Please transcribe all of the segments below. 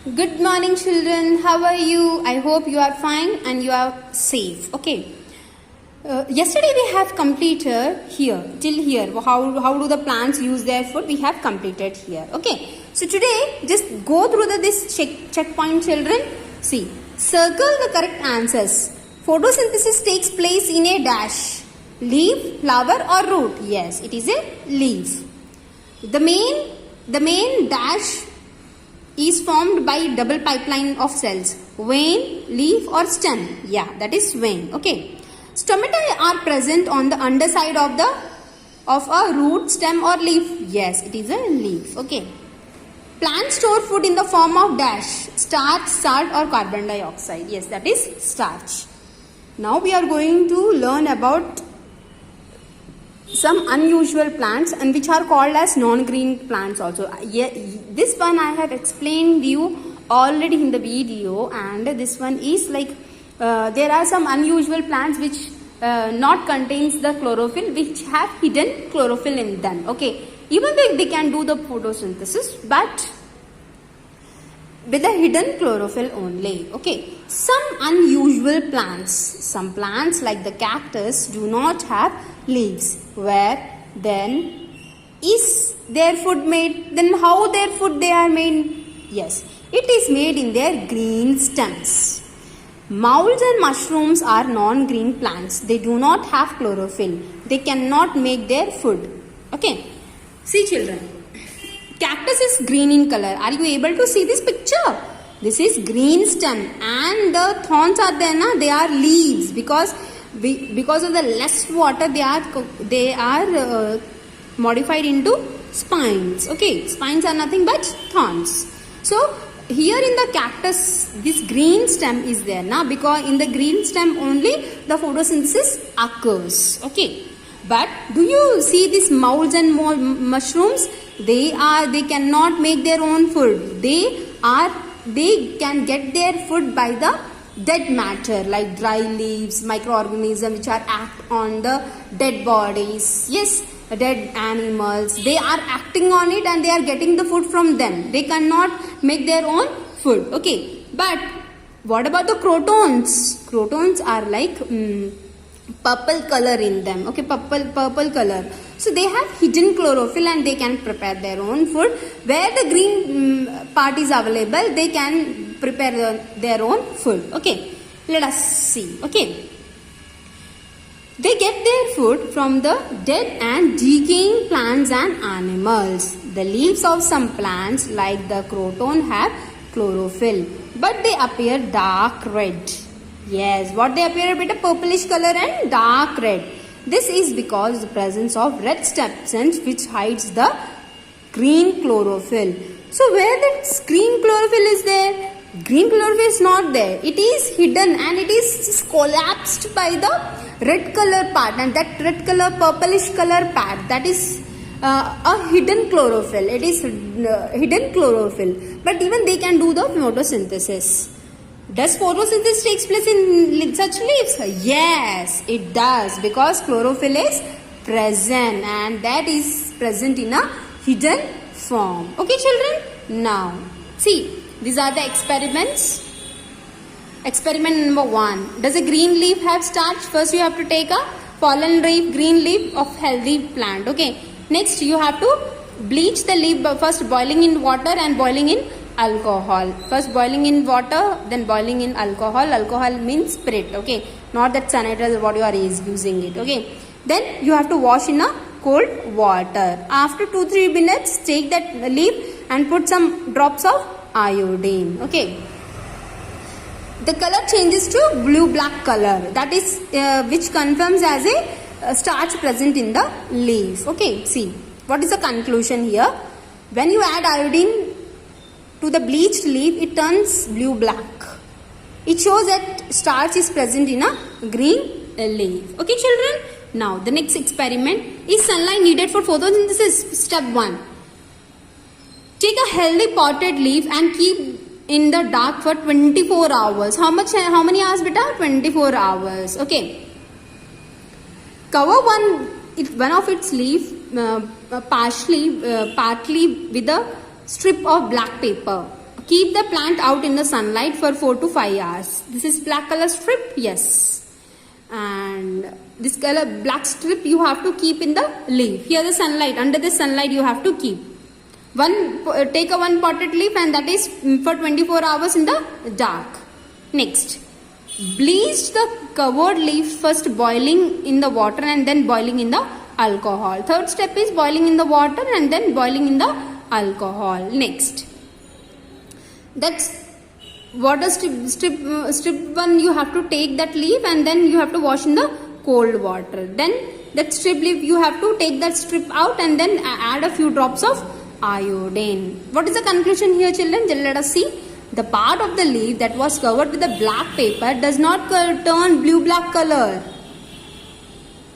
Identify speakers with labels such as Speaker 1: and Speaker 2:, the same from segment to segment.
Speaker 1: Good morning, children. How are you? I hope you are fine and you are safe. Okay. Yesterday we have completed here till here. How do the plants use their food? We have completed here. Okay. So today just go through this checkpoint, children. See, circle the correct answers. Photosynthesis takes place in a dash. Leaf, flower or root? Yes, it is a leaf. The main dash is formed by double pipeline of cells. Vein, leaf or stem? Yeah, that is vein. Okay. Stomata are present on the underside of a root, stem or leaf. Yes, it is a leaf. Okay. Plants store food in the form of dash, starch, salt or carbon dioxide. Yes, that is starch. Now we are going to learn about some unusual plants and which are called as non-green plants also. This one I have explained you already in the video, and this one is like there are some unusual plants which not contains the chlorophyll, which have hidden chlorophyll in them. Okay, even though they can do the photosynthesis, but with the hidden chlorophyll only. Okay, some unusual plants, some plants like the cactus do not have leaves. Where then is their food made? Then how their food they are made? Yes, it is made in their green stems. Molds and mushrooms are non-green plants. They do not have chlorophyll. They cannot make their food. Okay, see children, cactus is green in color. Are you able to see this picture? This is green stem and the thorns are there, na? They are leaves because of the less water they are modified into spines. Okay, spines are nothing but thorns. So here in the cactus this green stem is there now, because in the green stem only the photosynthesis occurs. Okay, but do you see these molds and mushrooms? They cannot make their own food. They can get their food by the dead matter like dry leaves, microorganisms which are act on the dead bodies. Yes, dead animals. They are acting on it and they are getting the food from them. They cannot make their own food. Okay, but what about the crotons? Crotons are like purple color in them. Okay, purple color. So they have hidden chlorophyll and they can prepare their own food. Where the green part is available, they can prepare their own food. Okay, let us see. Okay, they get their food from the dead and decaying plants and animals. The leaves of some plants like the croton have chlorophyll, but they appear dark red. Yes, what they appear a bit of purplish color and dark red. This is because the presence of red stem cells which hides the green chlorophyll. So where the green chlorophyll is there? Green chlorophyll is not there. It is hidden and it is just collapsed by the red color part, and that red color purplish color part, that is a hidden chlorophyll. It is hidden chlorophyll, but even they can do the photosynthesis. Does photosynthesis takes place in such leaves? Yes, it does, because chlorophyll is present and that is present in a hidden form. Okay children, now see, these are the experiments. Experiment number 1. Does a green leaf have starch? First you have to take a fallen leaf, green leaf of healthy plant. Okay, next you have to bleach the leaf, first boiling in water and boiling in alcohol. First boiling in water, then boiling in alcohol. Alcohol means spirit. Okay, not that sanitizer what you are using it. Okay, then you have to wash in a cold water. After 2-3 minutes, take that leaf and put some drops of iodine. Okay, the color changes to blue black color, that is which confirms as a starch present in the leaf. Okay, see what is the conclusion here. When you add iodine to the bleached leaf, it turns blue black. It shows that starch is present in a green leaf. Okay children, now the next experiment is sunlight needed for photosynthesis. Step 1. Take a healthy potted leaf and keep in the dark for 24 hours. How many hours beta? 24 hours. Okay, cover one of its leaf partly with a strip of black paper. keep the plant out in the sunlight for 4 to 5 hours. This is black color strip, yes. And this color black strip you have to keep in the leaf. Here the sunlight, under the sunlight you have to keep. Take a one potted leaf and that is for 24 hours in the dark. Next, bleach the covered leaf first boiling in the water and then boiling in the alcohol. Third step is boiling in the water and then boiling in the alcohol. Next, that's water strip one, you have to take that leaf and then you have to wash in the cold water. Then that strip leaf you have to take that strip out and then add a few drops of iodine. What is the conclusion here, children? Let us see. The part of the leaf that was covered with the black paper does not turn blue-black color.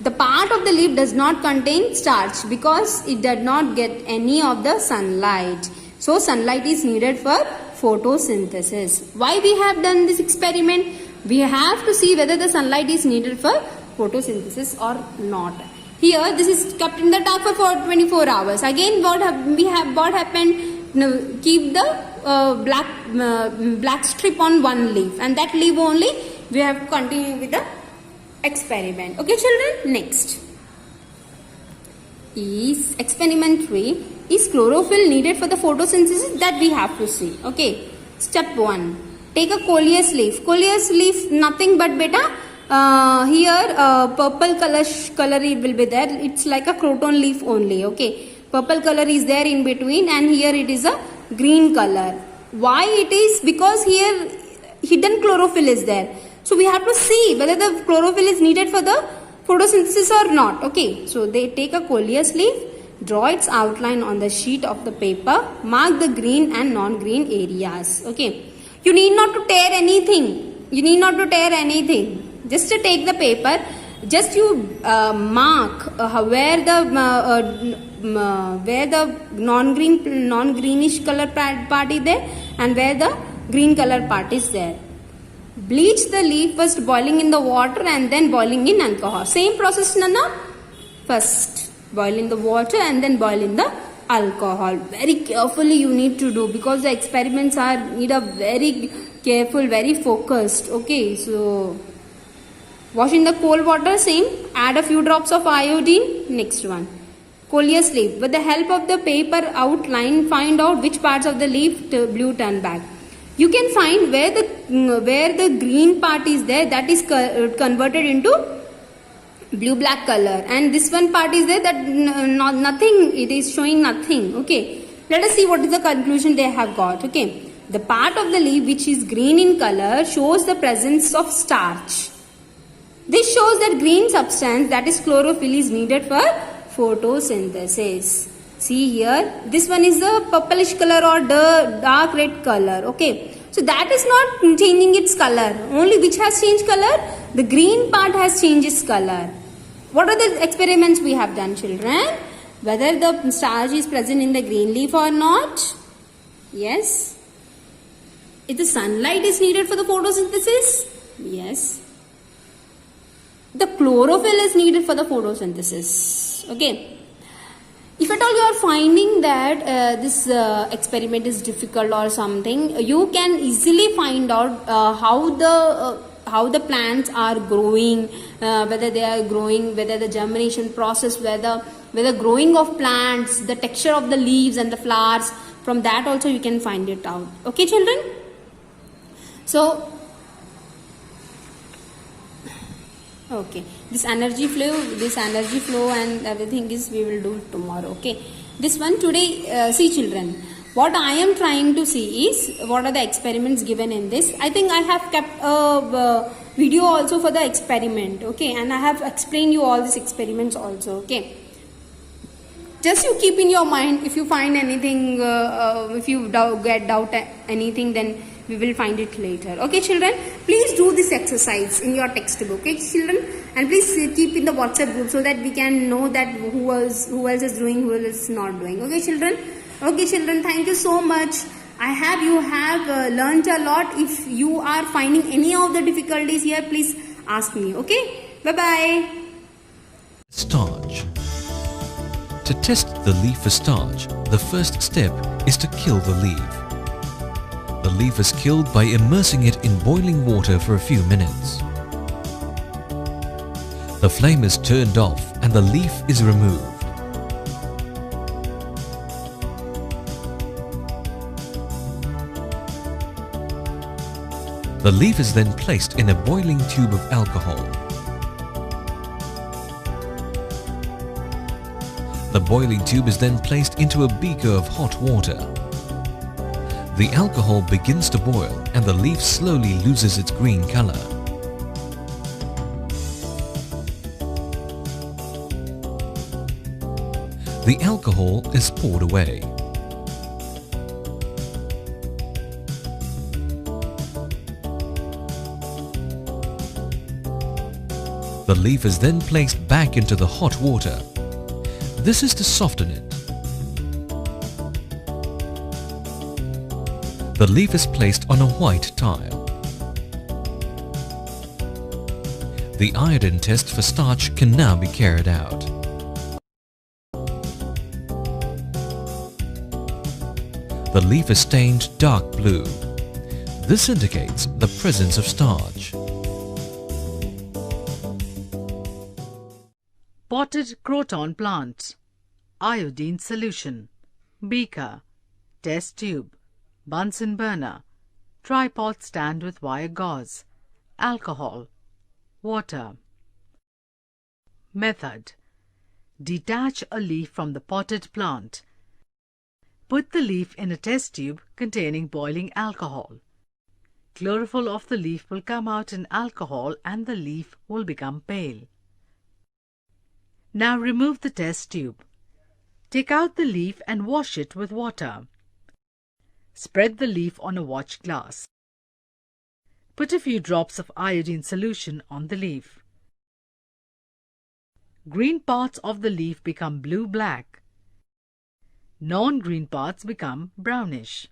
Speaker 1: The part of the leaf does not contain starch because it did not get any of the sunlight. So sunlight is needed for photosynthesis. Why we have done this experiment? We have to see whether the sunlight is needed for photosynthesis or not. Here this is kept in the dark for 24 hours. Again what happened? Keep the black strip on one leaf and that leaf only we have to continue with the experiment. Okay children, next is experiment 3. Is chlorophyll needed for the photosynthesis? That we have to see. Okay, step 1, take a coleus leaf. Coleus leaf nothing but beta here purple color it will be there. It's like a croton leaf only. Okay, purple color is there in between and here it is a green color. Why it is? Because here hidden chlorophyll is there. So we have to see whether the chlorophyll is needed for the photosynthesis or not. Okay, so they take a coleus leaf, draw its outline on the sheet of the paper, mark the green and non-green areas. Okay, you need not to tear anything. Just to take the paper, just you mark where the non-greenish color part is there and where the green color part is there. Bleach the leaf first boiling in the water and then boiling in alcohol. Same process, Nana. First boil in the water and then boil in the alcohol. Very carefully you need to do because the experiments need a very careful, very focused. Okay, so wash in the cold water, same. Add a few drops of iodine. Next one, coleus leaf. With the help of the paper outline, find out which parts of the leaf blue turn back. You can find where the green part is there, that is converted into blue-black color, and this one part is there that nothing, it is showing nothing. Okay, let us see what is the conclusion they have got. Okay, the part of the leaf which is green in color shows the presence of starch. This shows that green substance, that is chlorophyll, is needed for photosynthesis. See here, this one is the purplish color or the dark red color. Okay, so that is not changing its color. Only which has changed color? The green part has changed its color. What are the experiments we have done, children? Whether the starch is present in the green leaf or not? Yes. If the sunlight is needed for the photosynthesis? Yes. The chlorophyll is needed for the photosynthesis. Okay. If at all you are finding that this experiment is difficult or something, you can easily find out how the plants are growing, whether they are growing, whether the germination process, whether growing of plants, the texture of the leaves and the flowers. From that also you can find it out. Okay, children? So, okay, this energy flow and everything is we will do tomorrow. Okay, this one today, see children, what I am trying to see is what are the experiments given in this. I think I have kept a video also for the experiment. Okay, and I have explained you all these experiments also. Okay, just you keep in your mind, if you find anything, if you get doubt anything, then we will find it later. Okay, children, please do this exercise in your textbook. Okay, children, and please keep in the WhatsApp group so that we can know that who else is doing, who else is not doing. Okay, children. Okay, children, thank you so much. You have learnt a lot. If you are finding any of the difficulties here, please ask me. Okay, bye bye.
Speaker 2: Starch. To test the leaf for starch, the first step is to kill the leaf. The leaf is killed by immersing it in boiling water for a few minutes. The flame is turned off and the leaf is removed. The leaf is then placed in a boiling tube of alcohol. The boiling tube is then placed into a beaker of hot water. The alcohol begins to boil and the leaf slowly loses its green color. The alcohol is poured away. The leaf is then placed back into the hot water. This is to soften it. The leaf is placed on a white tile. The iodine test for starch can now be carried out. The leaf is stained dark blue. This indicates the presence of starch.
Speaker 3: Potted croton plant. Iodine solution. Beaker. Test tube. Bunsen burner. Tripod stand with wire gauze. Alcohol. Water. Method. Detach a leaf from the potted plant. Put the leaf in a test tube containing boiling alcohol. Chlorophyll of the leaf will come out in alcohol and the leaf will become pale. Now remove the test tube. Take out the leaf and wash it with water. Spread the leaf on a watch glass. Put a few drops of iodine solution on the leaf. Green parts of the leaf become blue-black. Non-green parts become brownish.